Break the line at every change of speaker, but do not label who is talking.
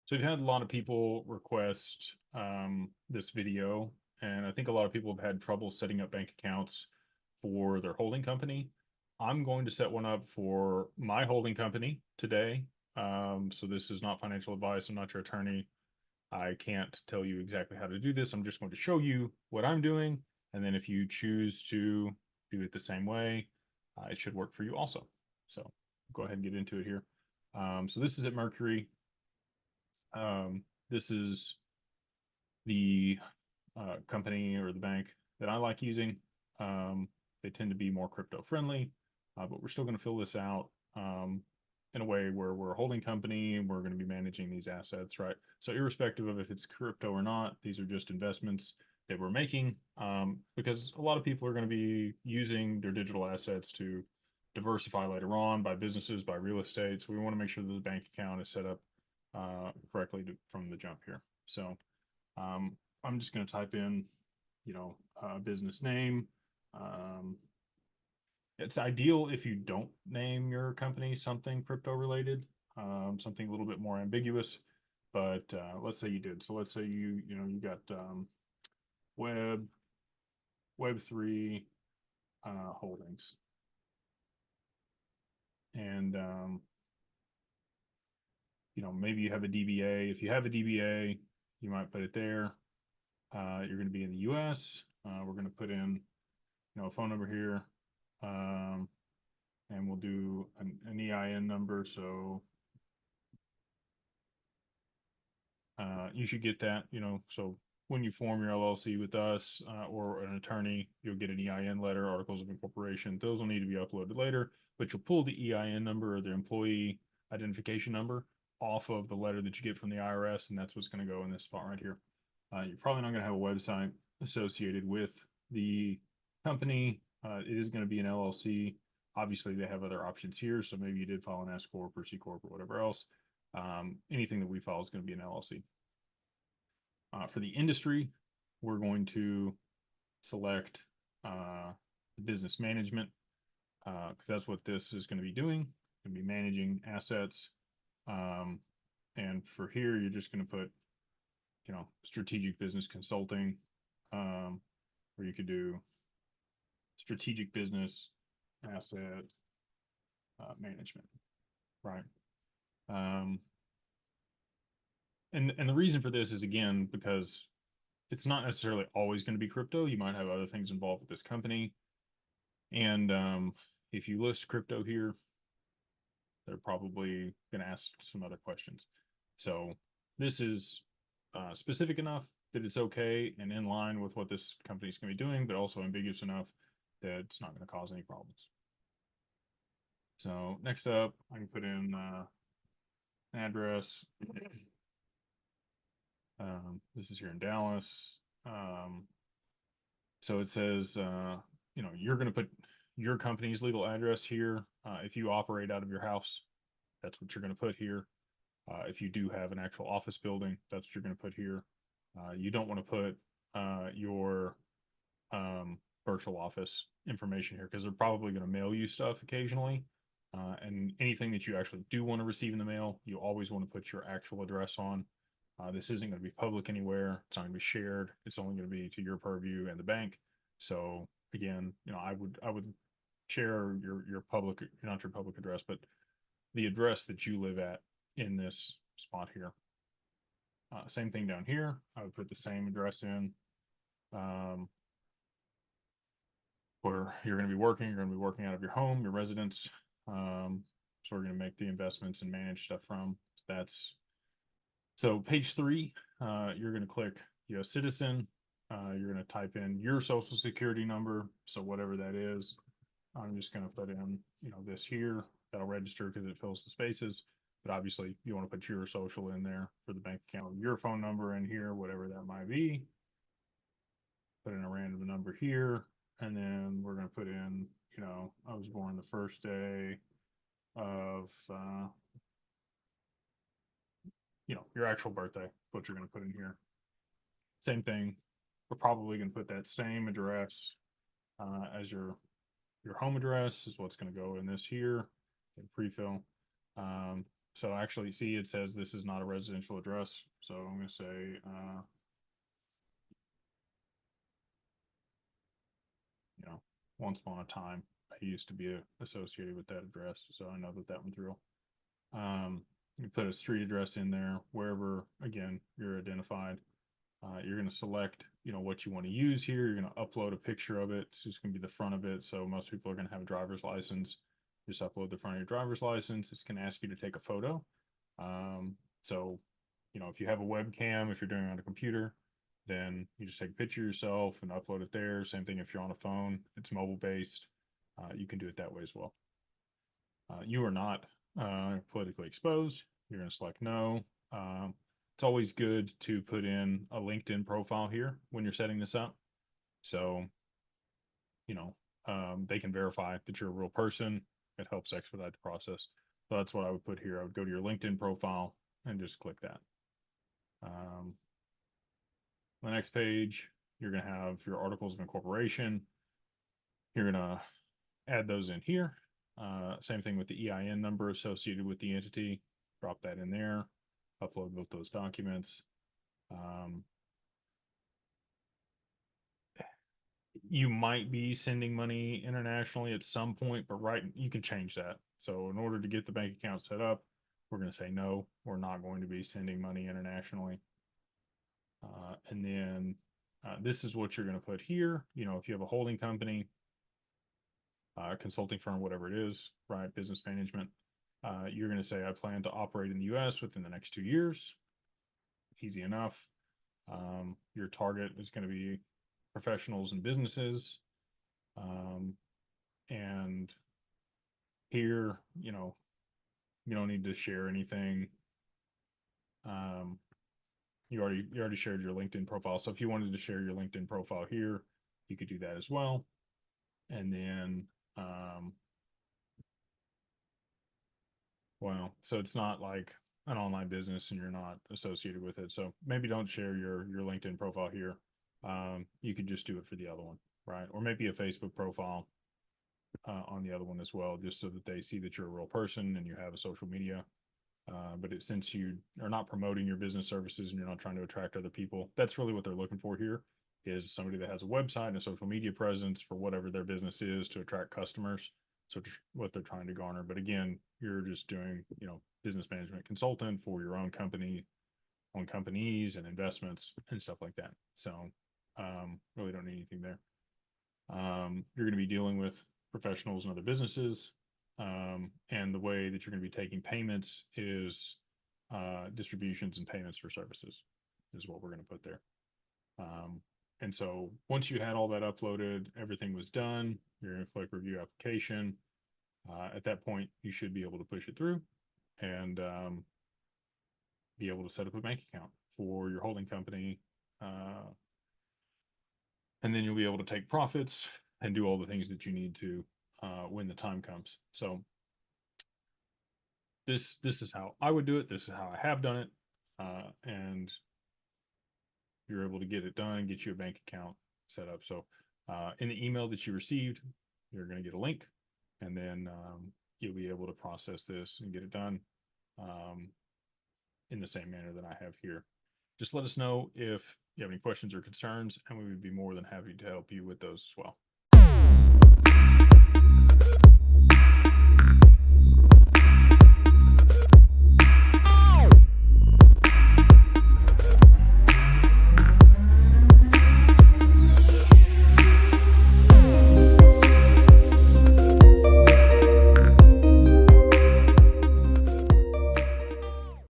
So we've had a lot of people request this video, and I think a lot of people have had trouble setting up bank accounts for their holding company. I'm going to set one up for my holding company today. So this is not financial advice. I'm not your attorney. I can't tell you exactly how to do this. I'm just going to show you what I'm doing. And then if you choose to do it the same way, it should work for you also. So go ahead and get into it here. So this is at Mercury. This is the company or the bank that I like using. They tend to be more crypto friendly, but we're still going to fill this out in a way where we're a holding company and we're going to be managing these assets, right? So irrespective of if it's crypto or not, these are just investments that we're making because a lot of people are going to be using their digital assets to diversify later on, by businesses, by real estate. So we want to make sure that the bank account is set up correctly from the jump here. So I'm just going to type in, business name. Um, it's ideal if you don't name your company something crypto related, something a little bit more ambiguous. But let's say you did. So let's say you got web Web3 holdings, and maybe you have a DBA. If you have a DBA, you might put it there. You're going to be in the U.S. We're going to put in, a phone number here, and we'll do an EIN number. So you should get that. So when you form your LLC with us or an attorney, you'll get an EIN letter, articles of incorporation. Those will need to be uploaded later, but you'll pull the EIN number or the employee identification number off of the letter that you get from the IRS, and that's what's going to go in this spot right here. You're probably not going to have a website associated with the company. It is going to be an LLC. Obviously, they have other options here. So maybe you did file an S Corp or C Corp or whatever else. Anything that we file is going to be an LLC. For the industry, we're going to select business management because that's what this is going to be doing. Going to be managing assets. And for here, you're just going to put strategic business consulting, or you could do strategic business asset management, right? Um, and the reason for this is again because it's not necessarily always going to be crypto. You might have other things involved with this company, and if you list crypto here, they're probably going to ask some other questions. So this is specific enough that it's okay and in line with what this company is going to be doing, but also ambiguous enough that it's not going to cause any problems. So next up, I can put in an address. This is here in Dallas. So it says, you're going to put your company's legal address here. If you operate out of your house, that's what you're going to put here. If you do have an actual office building, that's what you're going to put here. You don't want to put your virtual office information here because they're probably going to mail you stuff occasionally. And anything that you actually do want to receive in the mail, you always want to put your actual address on. This isn't going to be public anywhere. It's not going to be shared. It's only going to be to your purview and the bank. So again, I would share your public, not your public address, but the address that you live at in this spot here. Same thing down here. I would put the same address in where you're going to be working. You're going to be working out of your home, your residence. So we're going to make the investments and manage stuff from. So page 3, you're going to click U.S. citizen. You're going to type in your social security number. So whatever that is, I'm just going to put in, this here. That'll register because it fills the spaces. But obviously, you want to put your social in there for the bank account, your phone number in here, whatever that might be. Put in a random number here. And then we're going to put in, I was born the first day of, your actual birthday, what you're going to put in here. Same thing. We're probably going to put that same address as your home address is what's going to go in this here and pre-fill. So actually, see, it says this is not a residential address. So I'm going to say, once upon a time, I used to be associated with that address. So I know that that one's real. You put a street address in there, wherever, again, you're identified. You're going to select, what you want to use here. You're going to upload a picture of it. It's just going to be the front of it. So most people are going to have a driver's license. Just upload the front of your driver's license. It's going to ask you to take a photo. So, if you have a webcam, if you're doing it on a computer, then you just take a picture of yourself and upload it there. Same thing if you're on a phone, it's mobile based. You can do it that way as well. You are not politically exposed. You're going to select no. It's always good to put in a LinkedIn profile here when you're setting this up. So, they can verify that you're a real person. It helps expedite the process. So that's what I would put here. I would go to your LinkedIn profile and just click that. The next page, you're going to have your articles of incorporation. You're going to add those in here. Same thing with the EIN number associated with the entity. Drop that in there. Upload both those documents. You might be sending money internationally at some point, but you can change that. So in order to get the bank account set up, we're going to say no, we're not going to be sending money internationally. And then this is what you're going to put here. If you have a holding company, consulting firm, whatever it is, right? Business management. You're going to say, I plan to operate in the US within the next 2 years. Easy enough. Your target is going to be professionals and businesses. And here, you don't need to share anything. You already shared your LinkedIn profile. So if you wanted to share your LinkedIn profile here, you could do that as well. And then, so it's not like an online business and you're not associated with it. So maybe don't share your LinkedIn profile here. You could just do it for the other one, right? Or maybe a Facebook profile on the other one as well, just so that they see that you're a real person and you have a social media. But since you are not promoting your business services and you're not trying to attract other people, that's really what they're looking for here, is somebody that has a website and a social media presence for whatever their business is to attract customers. So what they're trying to garner. But again, you're just doing, business management consultant for your own company, on companies and investments and stuff like that. So really don't need anything there. You're going to be dealing with professionals and other businesses. And the way that you're going to be taking payments is distributions and payments for services is what we're going to put there. And so once you had all that uploaded, everything was done, you're going to click review application. At that point, you should be able to push it through and be able to set up a bank account for your holding company. And then you'll be able to take profits and do all the things that you need to when the time comes. So this is how I would do it. This is how I have done it. And you're able to get it done, get you a bank account set up. So in the email that you received, you're going to get a link, and then you'll be able to process this and get it done in the same manner that I have here. Just let us know if you have any questions or concerns, and we would be more than happy to help you with those as well.